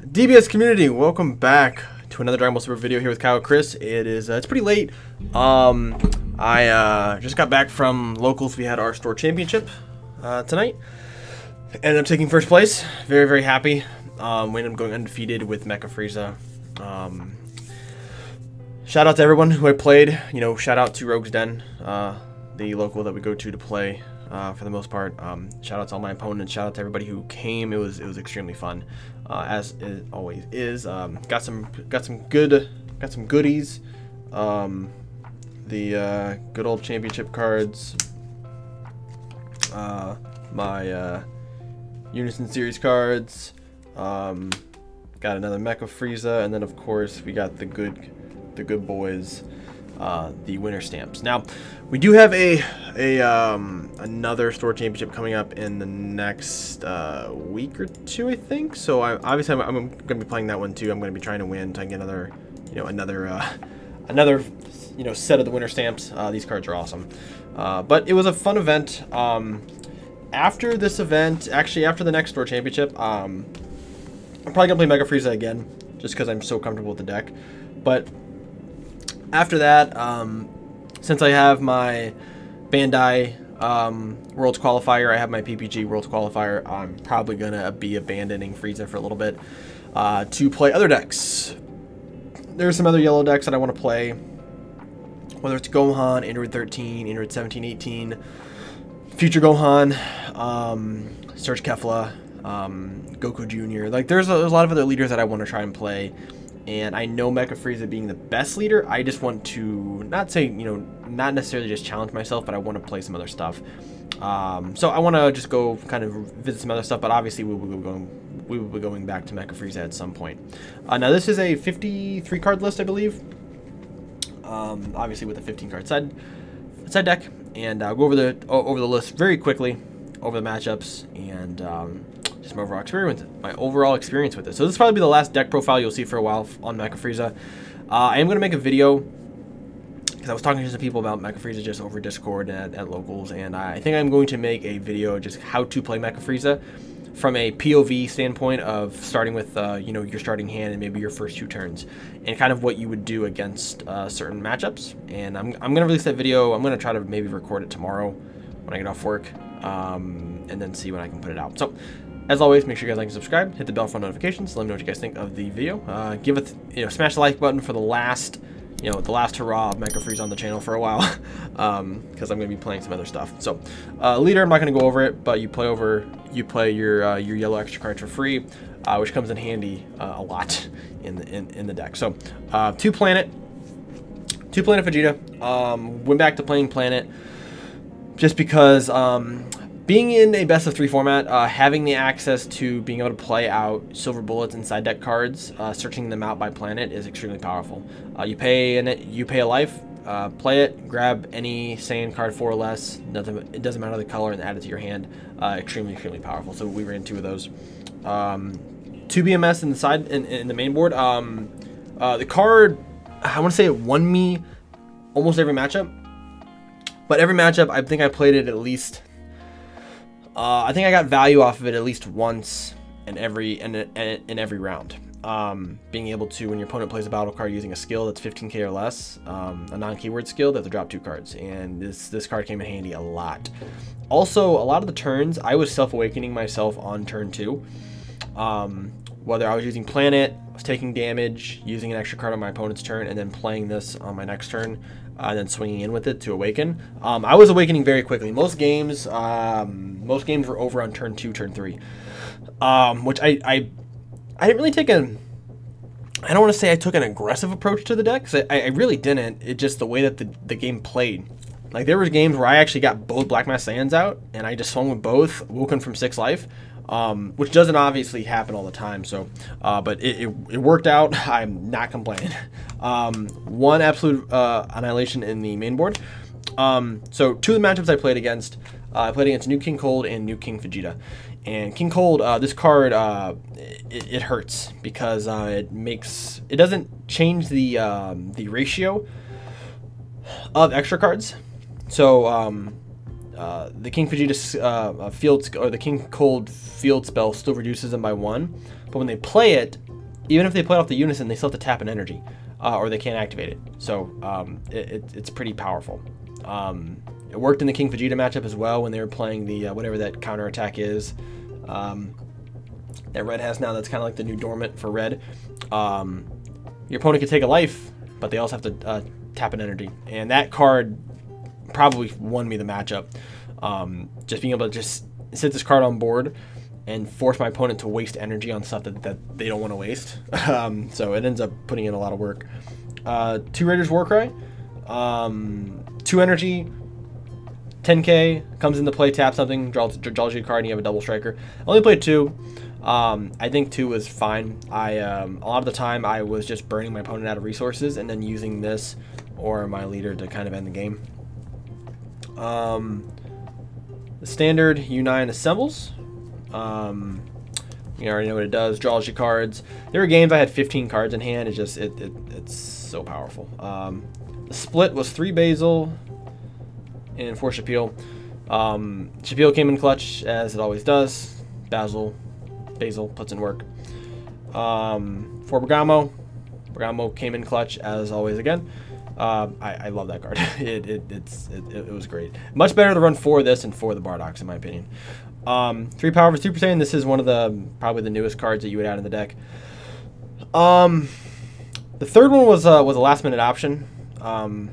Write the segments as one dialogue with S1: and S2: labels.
S1: DBS community, welcome back to another Dragon Ball Super video here with Kyle Chris. It is it's pretty late. I just got back from locals. We had our store championship tonight. Ended up taking first place. Very happy. We ended up going undefeated with Mecha Frieza. Shout out to everyone who I played. You know, shout out to Rogue's Den, the local that we go to play. For the most part, shout out to all my opponents. Shout out to everybody who came. It was extremely fun, as it always is. Got some goodies. The good old championship cards. My Unison series cards. Got another Mecha Frieza, and then of course we got the good boys. The winner stamps. Now, we do have another store championship coming up in the next week or two, I think. So obviously I'm going to be playing that one too. I'm going to be trying to win, trying to get another set of the winner stamps. These cards are awesome. But it was a fun event. After this event, actually after the next store championship, I'm probably going to play Mecha Frieza again, just because I'm so comfortable with the deck. But after that, since I have my Bandai Worlds Qualifier, I have my PPG Worlds Qualifier, I'm probably going to be abandoning Frieza for a little bit to play other decks. There's some other yellow decks that I want to play, whether it's Gohan, Android 13, Android 17, 18, Future Gohan, Surge Kefla, Goku Jr. Like, there's a lot of other leaders that I want to try and play. And I know Mecha Frieza being the best leader, I just want to not necessarily just challenge myself, but I want to play some other stuff. So I want to just go kind of visit some other stuff, but obviously we will be going back to Mecha Frieza at some point. Now this is a 53 card list, I believe. Obviously with a 15 card side deck, and I'll go over the list very quickly, over the matchups, and just my overall experience with it. So this will probably be the last deck profile you'll see for a while on Mecha Frieza. I am going to make a video, because I was talking to some people about Mecha Frieza just over Discord at locals, and I think I'm going to make a video just how to play Mecha Frieza from a POV standpoint of starting with your starting hand and maybe your first 2 turns, and kind of what you would do against certain matchups. And I'm going to release that video. I'm going to try to maybe record it tomorrow when I get off work, and then see when I can put it out. So as always, make sure you guys like and subscribe, hit the bell for notifications, let me know what you guys think of the video. Give it, smash the like button for the last, the last hurrah of Mecha Frieza on the channel for a while, because I'm going to be playing some other stuff. So, leader, I'm not going to go over it, but you play your yellow extra cards for free, which comes in handy a lot in the deck. So, 2 planet Vegeta. Went back to playing planet just because being in a best of 3 format, having the access to being able to play out silver bullets and side deck cards, searching them out by planet is extremely powerful. You pay a life, play it, grab any Saiyan card 4 or less. It doesn't matter the color, and add it to your hand. Extremely powerful. So we ran 2 of those. 2 BMS in the side in the main board. The card, I want to say it won me almost every matchup, but every matchup I think I played it at least. I think I got value off of it at least once in every round. Being able to, when your opponent plays a battle card using a skill that's 15k or less, a non-keyword skill, they have to drop 2 cards, and this card came in handy a lot. Also, a lot of the turns I was self-awakening myself on turn 2. Whether I was using planet, I was taking damage, using an extra card on my opponent's turn, and then playing this on my next turn, and then swinging in with it to awaken. I was awakening very quickly. Most games were over on turn 2, turn 3, which I didn't really take I don't want to say I took an aggressive approach to the deck, because I really didn't. It's just the way that the game played. Like, there was games where I actually got both Black Mass Saiyans out, and I just swung with both, woken from 6 life. Which doesn't obviously happen all the time, so but it worked out. I'm not complaining. 1 absolute annihilation in the main board. So 2 of the matchups I played against, New King Cold and New King Vegeta. And King Cold, this card, it hurts because it doesn't change the ratio of extra cards. So the King Vegeta the King Cold field spell still reduces them by 1, but when they play it, even if they play off the Unison, they still have to tap an energy, or they can't activate it. So it's pretty powerful. It worked in the King Vegeta matchup as well when they were playing the whatever that counter attack is that red has now. That's kind of like the new dormant for red. Your opponent can take a life, but they also have to tap an energy, and that card probably won me the matchup. Just being able to just sit this card on board and force my opponent to waste energy on stuff that they don't want to waste. So it ends up putting in a lot of work. 2 Raiders Warcry, 2 energy, 10k, comes into play, tap something, draws you a card, and you have a double striker. I only played 2. I think 2 was fine. A lot of the time I was just burning my opponent out of resources and then using this or my leader to kind of end the game. The standard U9 assembles. You already know what it does. Draws you cards. There were games I had 15 cards in hand. It's so powerful. The split was 3 Basil and 4 Shapiel. Shapiel came in clutch as it always does. Basil puts in work. 4 Bergamo. Bergamo came in clutch as always again. I love that card. It was great. Much better to run 4 of this and 4 of the Bardox in my opinion. 3 power for Super Saiyan. This is one of the probably the newest cards that you would add in the deck. The third one was a last minute option. When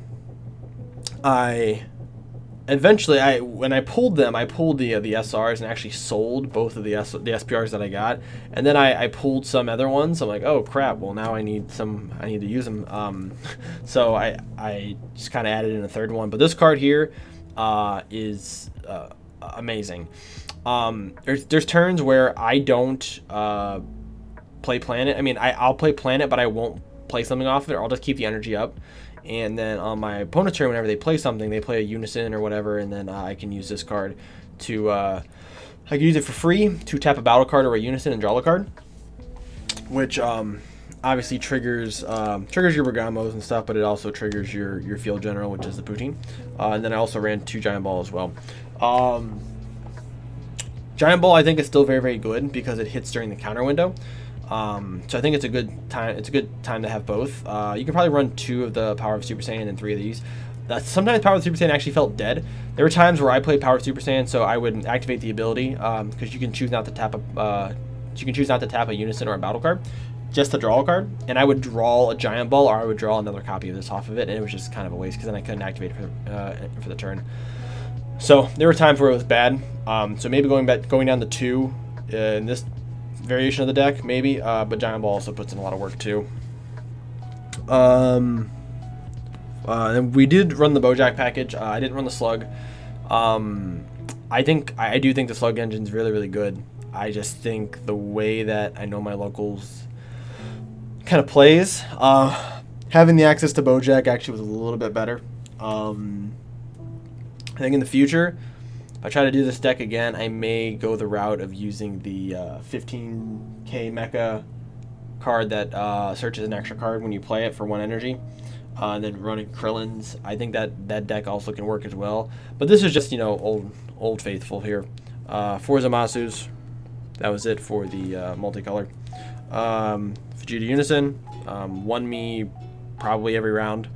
S1: I pulled them, I pulled the SRs and actually sold both of the SPRs that I got, and then I pulled some other ones. I'm like, oh crap! Well, now I need to use them. So I just kind of added in a third one. But this card here is amazing. There's turns where I don't play Planet. I mean, I'll play Planet, but I won't play something off of it. Or I'll just keep the energy up. And then on my opponent's turn, whenever they play something, they play a Unison or whatever, and then I can use this card to, I can use it for free to tap a battle card or a Unison and draw a card, which obviously triggers your Bergamos and stuff, but it also triggers your Field General, which is the Poutine. And then I also ran 2 Giant Ball as well. Giant Ball I think is still very, very good because it hits during the counter window. So I think it's a good time. It's a good time to have both. You can probably run 2 of the Power of Super Saiyan and 3 of these. Sometimes Power of Super Saiyan actually felt dead. There were times where I played Power of Super Saiyan, so I would activate the ability because you can choose not to tap a Unison or a battle card, just to draw a card. And I would draw a Giant Ball, or I would draw another copy of this off of it, and it was just kind of a waste because then I couldn't activate it for the turn. So there were times where it was bad. So maybe going down to 2 in this variation of the deck, maybe, but Giant Ball also puts in a lot of work too. And we did run the Bojack package. I didn't run the Slug. I do think the Slug engine is really, really good. I just think the way that I know my locals kind of plays, having the access to Bojack actually was a little bit better. I think in the future, if I try to do this deck again, I may go the route of using the 15k Mecha card that searches an extra card when you play it for 1 energy, and then running Krillin's. I think that deck also can work as well. But this is just, you know, old faithful here. 4 Zamasus. That was it for the multicolor. Vegeta Unison. Won me probably every round.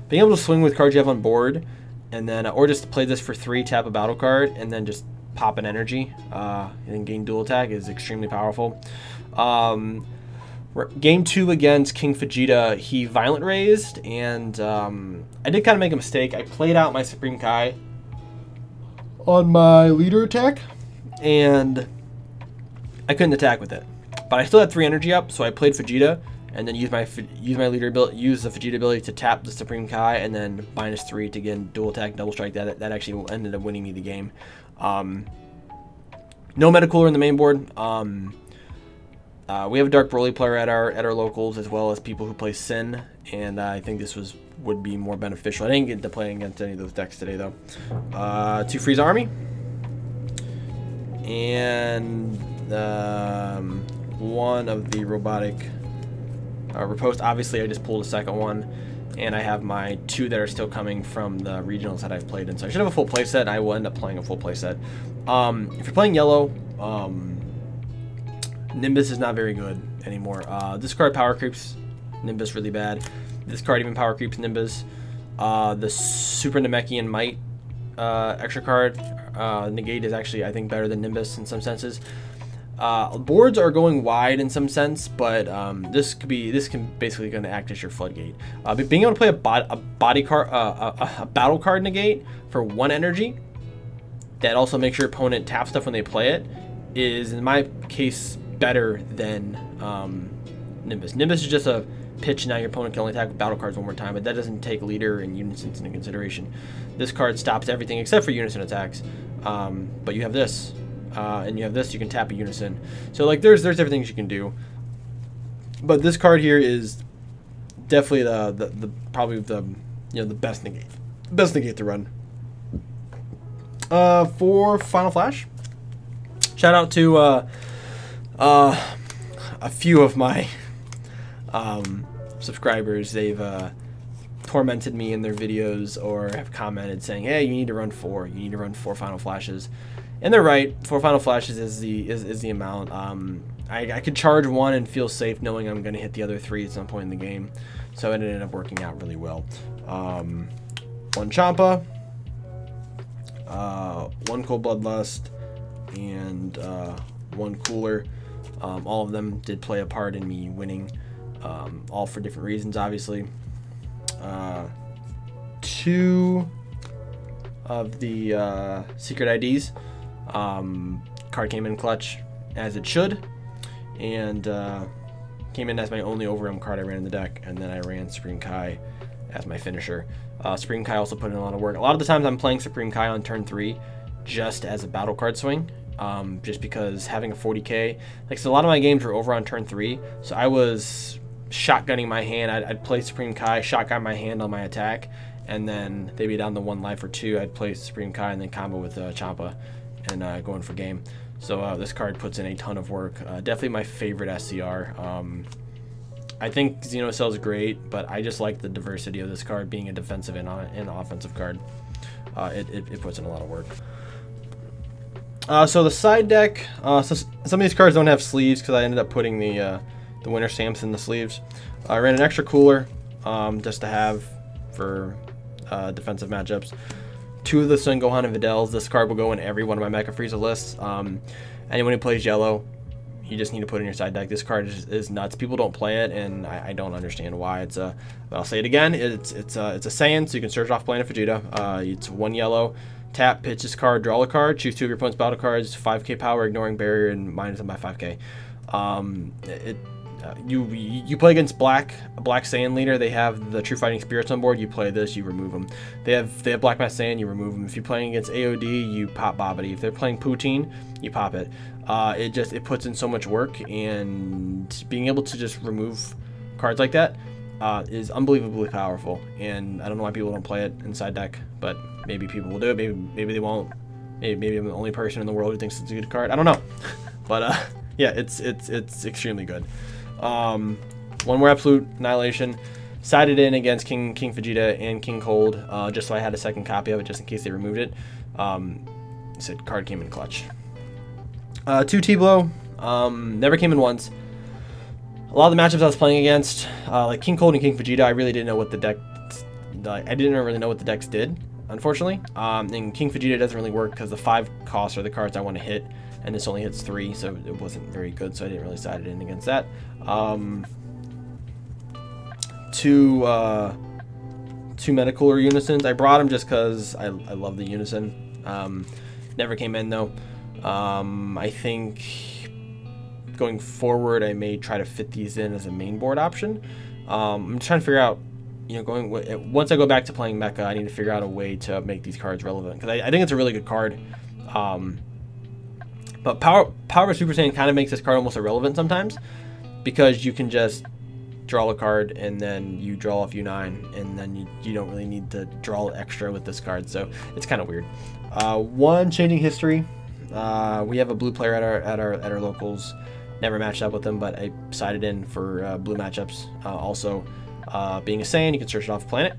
S1: Being able to swing with cards you have on board, and then or just play this for 3, tap a battle card, and then just pop an energy and then gain dual attack is extremely powerful. Game 2 against King Vegeta, he violent raised, and I did kind of make a mistake. I played out my Supreme Kai on my leader attack, and I couldn't attack with it. But I still had 3 energy up, so I played Vegeta, and then use my leader ability, use the Vegeta ability to tap the Supreme Kai, and then -3 to get dual attack, double strike. That actually ended up winning me the game. No Metacooler in the main board. We have a Dark Broly player at our locals, as well as people who play Sin, and I think this would be more beneficial. I didn't get to play against any of those decks today though. 2 Frieza Army, and 1 of the robotic riposte. Obviously I just pulled a second one, and I have my 2 that are still coming from the regionals that I've played in, so I should have a full playset. I will end up playing a full playset. If you're playing yellow, Nimbus is not very good anymore. This card power creeps Nimbus really bad. This card even power creeps Nimbus. The Super Namekian Might extra card, Negate, is actually, I think, better than Nimbus in some senses. Boards are going wide in some sense, but this can basically going to act as your floodgate. But being able to play a battle card Negate for 1 energy that also makes your opponent tap stuff when they play it is, in my case, better than Nimbus. Nimbus is just a pitch, now your opponent can only attack with battle cards 1 more time, but that doesn't take leader and unison into consideration. This card stops everything except for unison attacks. But you have this, and you have this, you can tap a unison. So like there's different things you can do. But this card here is definitely the probably the the best negate to run. For Final Flash, shout out to a few of my subscribers. They've tormented me in their videos or have commented saying, hey, you need to run 4. You need to run 4 Final Flashes. And they're right. 4 Final Flashes is the amount. I could charge 1 and feel safe knowing I'm going to hit the other 3 at some point in the game. So it ended up working out really well. 1 Champa, 1 Cold Bloodlust, and 1 Cooler. All of them did play a part in me winning, all for different reasons, obviously. 2 of the secret IDs. Card came in clutch, as it should, and came in as my only overwhelm card I ran in the deck, and then I ran Supreme Kai as my finisher. Supreme Kai also put in a lot of work. A lot of the times I'm playing Supreme Kai on turn 3 just as a battle card swing. Just because having a 40k, like, so a lot of my games were over on turn 3, so I was shotgunning my hand. I'd play Supreme Kai, shotgun my hand on my attack, and then they'd be down to 1 life or 2. I'd play Supreme Kai and then combo with Champa and go in for game. So this card puts in a ton of work. Definitely my favorite SCR. I think Xenocell is great, but I just like the diversity of this card being a defensive and offensive card. It puts in a lot of work. So the side deck, so some of these cards don't have sleeves because I ended up putting the winter stamps in the sleeves. I ran an extra cooler just to have for defensive matchups. 2 of the Son Gohan and Videls. This card will go in every one of my Mecha Frieza lists. Anyone who plays yellow, you just need to put in your side deck. This card is nuts. People don't play it, and I don't understand why. But I'll say it again. It's a Saiyan, so you can search off Planet Vegeta. It's 1 yellow. Tap, pitch this card, draw a card, choose 2 of your opponent's battle cards, 5k power, ignoring barrier, and minus them by 5k. You play against Black Saiyan leader. They have the True Fighting Spirits on board. You play this, you remove them. They have Black Mass Saiyan, you remove them. If you're playing against AOD, you pop Babidi. If they're playing Poutine, you pop it. It puts in so much work, and being able to just remove cards like that is unbelievably powerful. And I don't know why people don't play it in side deck, but maybe people will do it. Maybe they won't. Maybe I'm the only person in the world who thinks it's a good card. I don't know, but yeah, it's extremely good. 1 more Absolute Annihilation. Sided in against King Vegeta and King Cold, just so I had a second copy of it, just in case they removed it. Said card came in clutch. 2 T-Blow. Never came in once. A lot of the matchups I was playing against, like King Cold and King Vegeta, I really didn't know what the deck. I didn't really know what the decks did, unfortunately. And King Vegeta doesn't really work because the 5 costs are the cards I want to hit, and this only hits 3, so it wasn't very good. So I didn't really side it in against that. 2 Metacooler Unisons. I brought them just because I love the Unison. Never came in though. I think going forward, I may try to fit these in as a main board option. I'm trying to figure out, once I go back to playing Mecha, I need to figure out a way to make these cards relevant, because I think it's a really good card. But Power Super Saiyan kind of makes this card almost irrelevant sometimes, because you can just draw a card and then you draw off U9, and then you don't really need to draw extra with this card, so it's kind of weird. 1 Changing History. We have a blue player at our locals. Never matched up with them, but I sided in for blue matchups. Also, being a Saiyan, you can search it off planet.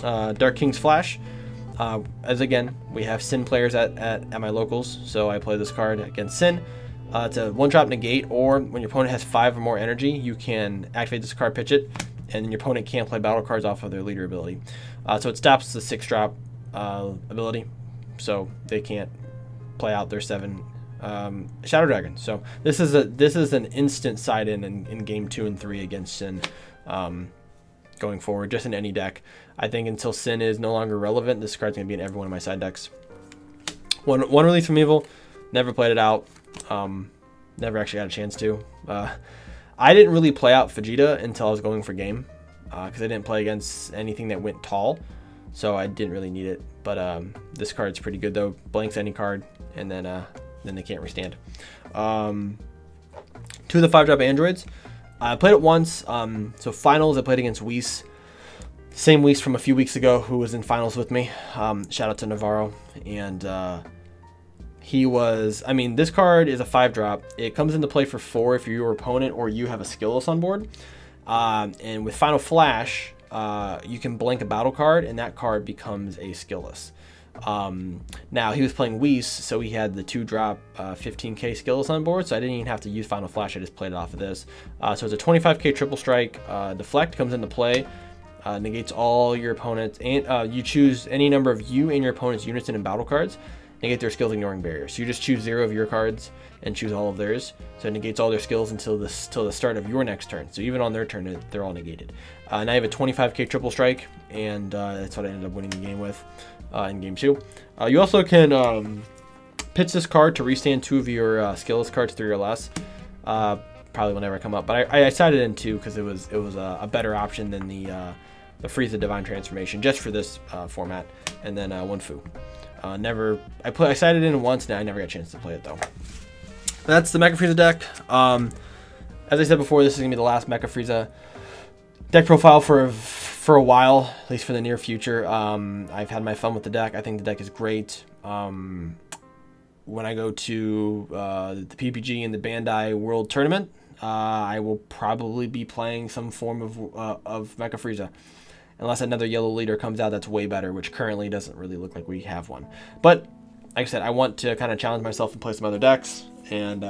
S1: Dark King's Flash. As again, we have Sin players at my locals, so I play this card against Sin. It's a 1-drop negate, or when your opponent has 5 or more energy, you can activate this card, pitch it, and then your opponent can't play battle cards off of their leader ability. So it stops the 6-drop ability, so they can't play out their 7 Shadow Dragon. So this is an instant side in game 2 and 3 against Sin, going forward, just in any deck. I think until Sin is no longer relevant, this card's gonna be in every one of my side decks. One release from Evil, never played it out. Never actually got a chance to. I didn't really play out Vegeta until I was going for game, because I didn't play against anything that went tall, so I didn't really need it. But this card's pretty good though. Blanks any card, and then they can't restand. 2 of the 5-drop androids. I played it once. So finals, I played against Whis. Same Whis from a few weeks ago, who was in finals with me. Shout out to Navarro. And he was, I mean, this card is a 5-drop. It comes into play for 4 if you're your opponent or you have a skillless on board. And with Final Flash, you can blank a battle card, and that card becomes a skillless. Now, he was playing Whis, so he had the 2-drop 15k skillless on board, so I didn't even have to use Final Flash. I just played it off of this. So it's a 25k triple strike. Deflect comes into play. Negates all your opponents, and you choose any number of you and your opponent's units in battle cards. Negate their skills ignoring barriers. So you just choose 0 of your cards and choose all of theirs. So it negates all their skills until the start of your next turn. So even on their turn, they're all negated. Now you have a 25k triple strike, and that's what I ended up winning the game with in game 2. You also can pitch this card to restand 2 of your skillless cards 3 or less. Probably will never come up, but I decided in 2 because it was a better option than the Frieza Divine Transformation just for this format, and then 1 Fu. I sided in once. Now I never got a chance to play it though. That's the Mecha Frieza deck. As I said before, this is gonna be the last Mecha Frieza deck profile for a while, at least for the near future. I've had my fun with the deck. I think the deck is great. When I go to the PPG and the Bandai World Tournament, I will probably be playing some form of Mecha Frieza. Unless another yellow leader comes out that's way better, which currently doesn't really look like we have one. But, like I said, I want to kind of challenge myself and play some other decks. And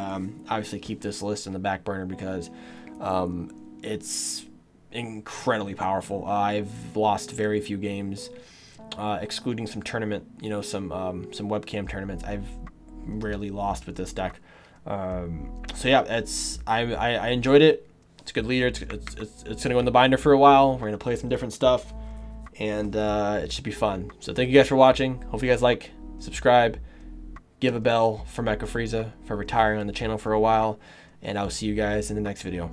S1: obviously keep this list in the back burner because it's incredibly powerful. I've lost very few games, excluding some tournament, some webcam tournaments. I've rarely lost with this deck. So yeah, I enjoyed it. It's a good leader. It's gonna go in the binder for a while. We're gonna play some different stuff, and it should be fun. So thank you guys for watching. Hope you guys like, subscribe, give a bell for Mecha Frieza for retiring on the channel for a while, and I'll see you guys in the next video.